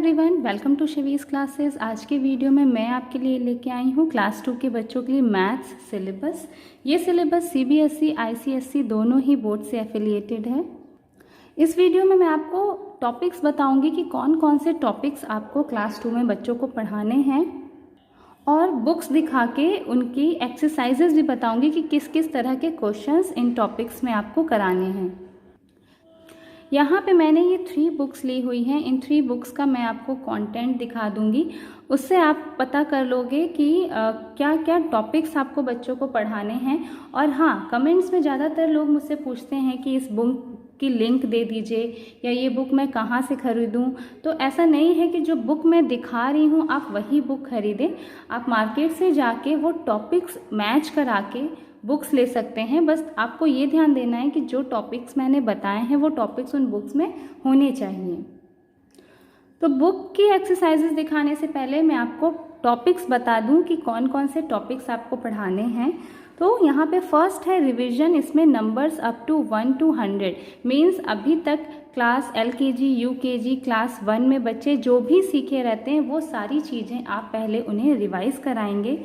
Everyone, welcome to Shivi's classes. आज के video में मैं आपके लिए लेके आई हूँ क्लास 2 के बच्चों के लिए मैथ्स सिलेबस। ये सिलेबस सीबीएसई आईसीएसई दोनों ही बोर्ड से एफिलिएटेड है। इस वीडियो में मैं आपको टॉपिक्स बताऊंगी कि कौन कौन से टॉपिक्स आपको क्लास 2 में बच्चों को पढ़ाने हैं, और बुक्स दिखा के उनकी एक्सरसाइजेज भी बताऊंगी कि किस किस तरह के क्वेश्चंस इन टॉपिक्स में आपको कराने हैं। यहाँ पे मैंने ये 3 बुक्स ली हुई हैं। इन 3 बुक्स का मैं आपको कंटेंट दिखा दूँगी, उससे आप पता कर लोगे कि क्या क्या टॉपिक्स आपको बच्चों को पढ़ाने हैं। और हाँ, कमेंट्स में ज़्यादातर लोग मुझसे पूछते हैं कि इस बुक की लिंक दे दीजिए या ये बुक मैं कहाँ से ख़रीदूँ। तो ऐसा नहीं है कि जो बुक मैं दिखा रही हूँ आप वही बुक खरीदें। आप मार्केट से जाके वो टॉपिक्स मैच करा के बुक्स ले सकते हैं। बस आपको ये ध्यान देना है कि जो टॉपिक्स मैंने बताए हैं वो टॉपिक्स उन बुक्स में होने चाहिए। तो बुक की एक्सरसाइजेस दिखाने से पहले मैं आपको टॉपिक्स बता दूं कि कौन कौन से टॉपिक्स आपको पढ़ाने हैं। तो यहाँ पे फर्स्ट है रिवीजन। इसमें numbers up to 1 to 100 means अभी तक क्लास LKG UKG क्लास 1 में बच्चे जो भी सीखे रहते हैं वो सारी चीज़ें आप पहले उन्हें रिवाइज कराएंगे।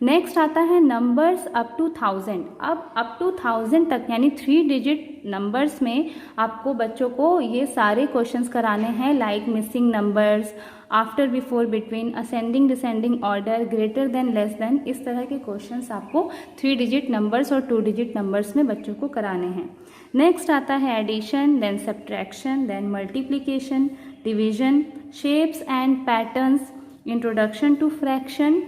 नेक्स्ट आता है नंबर्स अप टू 1000। अब अप टू 1000 तक यानी 3 डिजिट नंबर्स में आपको बच्चों को ये सारे क्वेश्चंस कराने हैं, like missing numbers, after, before, between, ascending descending order, greater than, less then, इस तरह के क्वेश्चंस आपको 3 डिजिट नंबर्स और 2 डिजिट नंबर्स में बच्चों को कराने हैं। नेक्स्ट आता है addition, then subtraction, then multiplication, division, shapes and patterns, introduction to fraction,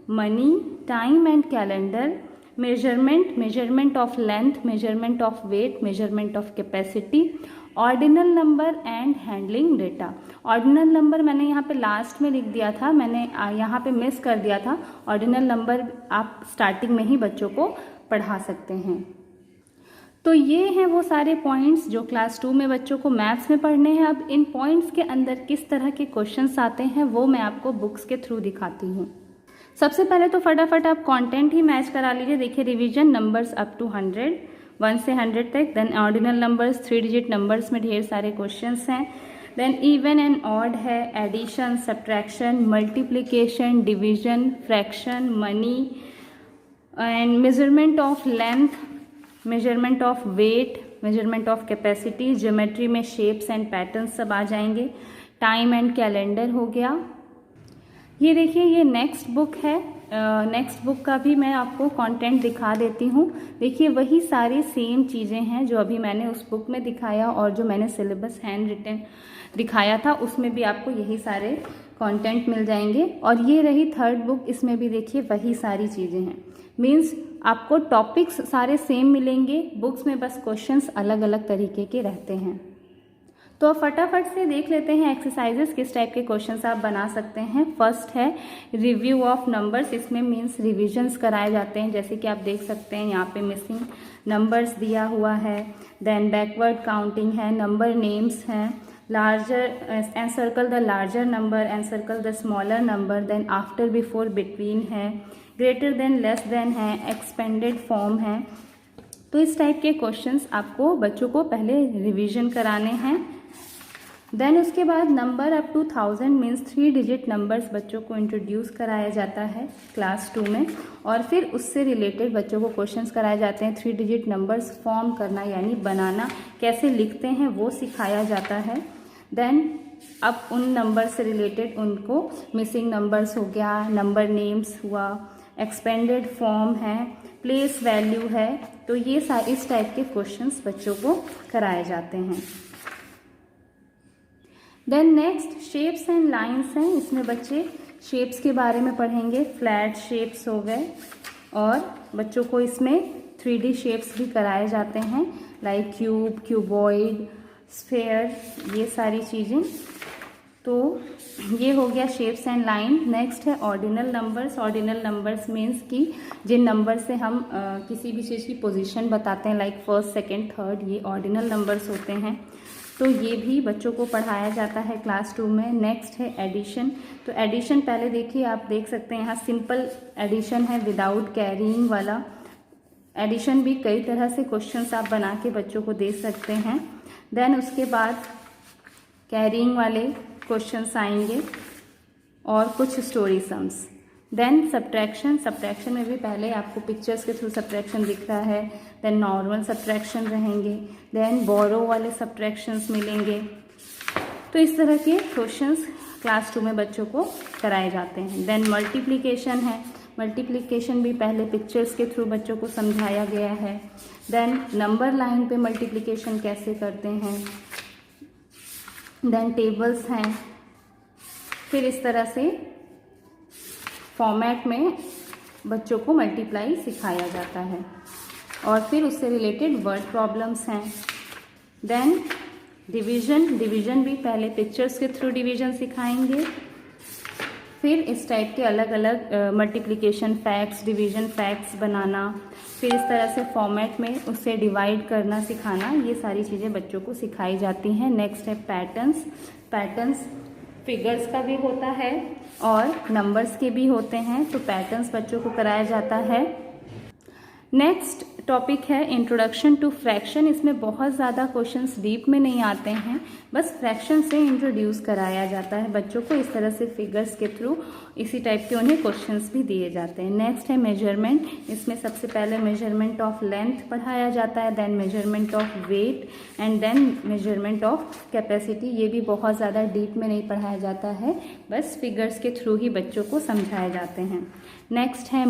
money, time and calendar, measurement of length, measurement of weight, measurement of capacity, ordinal number and handling data. Ordinal number मैंने यहाँ पे last में लिख दिया था, मैंने यहाँ पे मिस कर दिया था। ऑर्डिनल नंबर आप स्टार्टिंग में ही बच्चों को पढ़ा सकते हैं। तो ये हैं वो सारे पॉइंट्स जो क्लास 2 में बच्चों को मैथ्स में पढ़ने हैं। अब इन पॉइंट्स के अंदर किस तरह के क्वेश्चंस आते हैं वो मैं आपको बुक्स के थ्रू दिखाती हूँ। सबसे पहले तो फटाफट आप कंटेंट ही मैच करा लीजिए। देखिए, रिवीजन नंबर्स अप टू 100, 1 से 100 तक। Then ordinal numbers, 3 digit numbers में ढेर सारे क्वेश्चंस हैं। देन इवन एंड ऑड है, addition, subtraction, multiplication, division, fraction, money and measurement of length, measurement of weight, measurement of capacity, geometry में shapes and patterns सब आ जाएंगे। टाइम एंड कैलेंडर हो गया। ये देखिए, ये नेक्स्ट बुक है। नेक्स्ट बुक का भी मैं आपको कंटेंट दिखा देती हूँ। देखिए, वही सारी सेम चीज़ें हैं जो अभी मैंने उस बुक में दिखाया और जो मैंने सिलेबस हैंड रिटन दिखाया था उसमें भी आपको यही सारे कंटेंट मिल जाएंगे। और ये रही थर्ड बुक, इसमें भी देखिए वही सारी चीज़ें हैं। मीन्स आपको टॉपिक्स सारे सेम मिलेंगे, बुक्स में बस क्वेश्चंस अलग अलग तरीके के रहते हैं। तो फटाफट से देख लेते हैं एक्सरसाइजेस, किस टाइप के क्वेश्चंस आप बना सकते हैं। फर्स्ट है रिव्यू ऑफ नंबर्स। इसमें मीन्स रिविजन्स कराए जाते हैं, जैसे कि आप देख सकते हैं यहाँ पे मिसिंग नंबर्स दिया हुआ है। देन बैकवर्ड काउंटिंग है, नंबर नेम्स हैं, larger and circle the larger number and circle the smaller number. Then after, before, between है, ग्रेटर देन, लेस देन है, एक्सपेंडेड फॉर्म है। तो इस टाइप के क्वेश्चंस आपको बच्चों को पहले रिवीजन कराने हैं। देन उसके बाद number up to 1000 means 3 digit numbers बच्चों को इंट्रोड्यूस कराया जाता है क्लास 2 में, और फिर उससे रिलेटेड बच्चों को क्वेश्चंस कराए जाते हैं। 3 डिजिट नंबर्स फॉर्म करना यानी बनाना, कैसे लिखते हैं वो सिखाया जाता है। देन अब उन नंबर से रिलेटेड उनको मिसिंग नंबर्स हो गया, नंबर नेम्स हुआ, एक्सपेंडेड फॉर्म है, प्लेस वैल्यू है। तो ये इस टाइप के क्वेश्चंस बच्चों को कराए जाते हैं। Then next shapes and lines हैं। इसमें बच्चे शेप्स के बारे में पढ़ेंगे, फ्लैट शेप्स हो गए, और बच्चों को इसमें 3D शेप्स भी कराए जाते हैं, लाइक क्यूब, क्यूबॉइड, स्फेयर, ये सारी चीज़ें। तो ये हो गया शेप्स एंड लाइन। नेक्स्ट है ordinal numbers. Ordinal numbers means कि जिन नंबर से हम किसी भी चीज़ की पोजीशन बताते हैं, लाइक फर्स्ट, सेकंड, थर्ड, ये ऑर्डिनल नंबर्स होते हैं। तो ये भी बच्चों को पढ़ाया जाता है क्लास 2 में। नेक्स्ट है एडिशन। तो एडिशन पहले देखिए, आप देख सकते हैं यहाँ सिंपल एडिशन है विदाउट कैरिंग वाला। एडिशन भी कई तरह से क्वेश्चंस आप बना के बच्चों को दे सकते हैं। देन उसके बाद कैरिंग वाले क्वेश्चंस आएंगे और कुछ स्टोरी सम्स। देन सब्ट्रैक्शन में भी पहले आपको पिक्चर्स के थ्रू सब्ट्रैक्शन दिख रहा है, देन नॉर्मल सब्ट्रैक्शन रहेंगे, देन बोरो वाले सब्ट्रैक्शंस मिलेंगे। तो इस तरह के क्वेश्चंस क्लास 2 में बच्चों को कराए जाते हैं। देन मल्टीप्लिकेशन है, मल्टीप्लिकेशन भी पहले पिक्चर्स के थ्रू बच्चों को समझाया गया है। देन नंबर लाइन पे मल्टीप्लिकेशन कैसे करते हैं, देन टेबल्स हैं। फिर इस तरह से फॉर्मेट में बच्चों को मल्टीप्लाई सिखाया जाता है और फिर उससे रिलेटेड वर्ड प्रॉब्लम्स हैं। देन डिवीज़न भी पहले पिक्चर्स के थ्रू डिवीज़न सिखाएंगे, फिर इस टाइप के अलग अलग मल्टीप्लिकेशन फैक्ट्स, डिवीज़न फैक्ट्स बनाना, फिर इस तरह से फॉर्मेट में उससे डिवाइड करना सिखाना, ये सारी चीज़ें बच्चों को सिखाई जाती हैं। नेक्स्ट है पैटर्न्स फिगर्स का भी होता है और नंबर्स के भी होते हैं, तो पैटर्न्स बच्चों को कराया जाता है। नेक्स्ट टॉपिक है इंट्रोडक्शन टू फ्रैक्शन। इसमें बहुत ज़्यादा क्वेश्चंस डीप में नहीं आते हैं, बस फ्रैक्शन से इंट्रोड्यूस कराया जाता है बच्चों को। इस तरह से फिगर्स के थ्रू इसी टाइप के उन्हें क्वेश्चंस भी दिए जाते हैं। नेक्स्ट है मेजरमेंट। इसमें सबसे पहले मेजरमेंट ऑफ लेंथ पढ़ाया जाता है, then measurement of weight and then measurement of capacity. ये भी बहुत ज़्यादा डीप में नहीं पढ़ाया जाता है, बस फिगर्स के थ्रू ही बच्चों को समझाए जाते हैं। नेक्स्ट है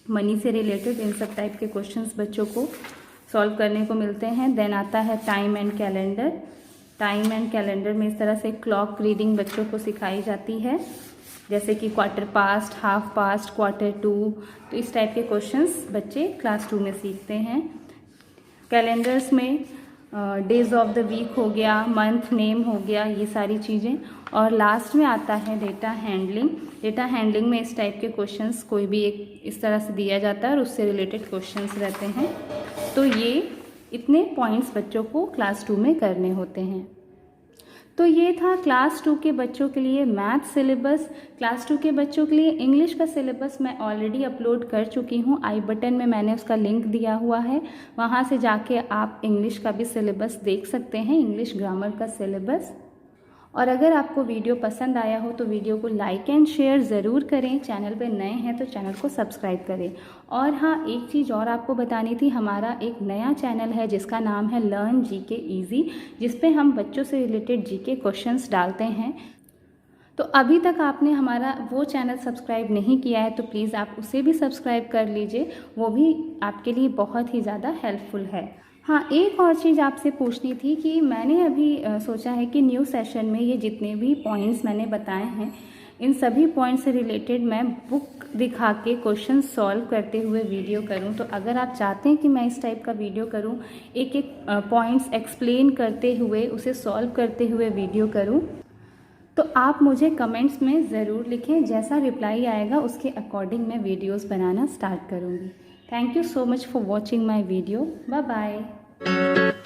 मनी से रिलेटेड इन सब टाइप के क्वेश्चंस बच्चों को सॉल्व करने को मिलते हैं। देन आता है टाइम एंड कैलेंडर में इस तरह से क्लॉक रीडिंग बच्चों को सिखाई जाती है, जैसे कि quarter past, half past, quarter to. तो इस टाइप के क्वेश्चंस बच्चे क्लास 2 में सीखते हैं। कैलेंडर्स में डेज ऑफ द वीक हो गया, मंथ नेम हो गया, ये सारी चीज़ें। और लास्ट में आता है डेटा हैंडलिंग में इस टाइप के क्वेश्चंस कोई भी एक इस तरह से दिया जाता है और उससे रिलेटेड क्वेश्चंस रहते हैं। तो ये इतने पॉइंट्स बच्चों को क्लास 2 में करने होते हैं। तो ये था क्लास 2 के बच्चों के लिए मैथ सिलेबस। क्लास 2 के बच्चों के लिए इंग्लिश का सिलेबस मैं ऑलरेडी अपलोड कर चुकी हूँ, आई बटन में मैंने उसका लिंक दिया हुआ है, वहाँ से जाके आप इंग्लिश का भी सिलेबस देख सकते हैं, इंग्लिश ग्रामर का सिलेबस। और अगर आपको वीडियो पसंद आया हो तो वीडियो को लाइक एंड शेयर ज़रूर करें। चैनल पे नए हैं तो चैनल को सब्सक्राइब करें। और हाँ, एक चीज़ और आपको बतानी थी, हमारा एक नया चैनल है जिसका नाम है लर्न जीके ईजी, जिस पे हम बच्चों से रिलेटेड जीके क्वेश्चंस डालते हैं। तो अभी तक आपने हमारा वो चैनल सब्सक्राइब नहीं किया है तो प्लीज़ आप उसे भी सब्सक्राइब कर लीजिए, वो भी आपके लिए बहुत ही ज़्यादा हेल्पफुल है। हाँ, एक और चीज़ आपसे पूछनी थी कि मैंने अभी सोचा है कि न्यू सेशन में ये जितने भी पॉइंट्स मैंने बताए हैं, इन सभी पॉइंट्स से रिलेटेड मैं बुक दिखा के क्वेश्चन सॉल्व करते हुए वीडियो करूं। तो अगर आप चाहते हैं कि मैं इस टाइप का वीडियो करूं, एक एक पॉइंट्स एक्सप्लेन करते हुए उसे सॉल्व करते हुए वीडियो करूं, तो आप मुझे कमेंट्स में ज़रूर लिखें। जैसा रिप्लाई आएगा उसके अकॉर्डिंग मैं वीडियोज़ बनाना स्टार्ट करूँगी। Thank you so much for watching my video. Bye bye.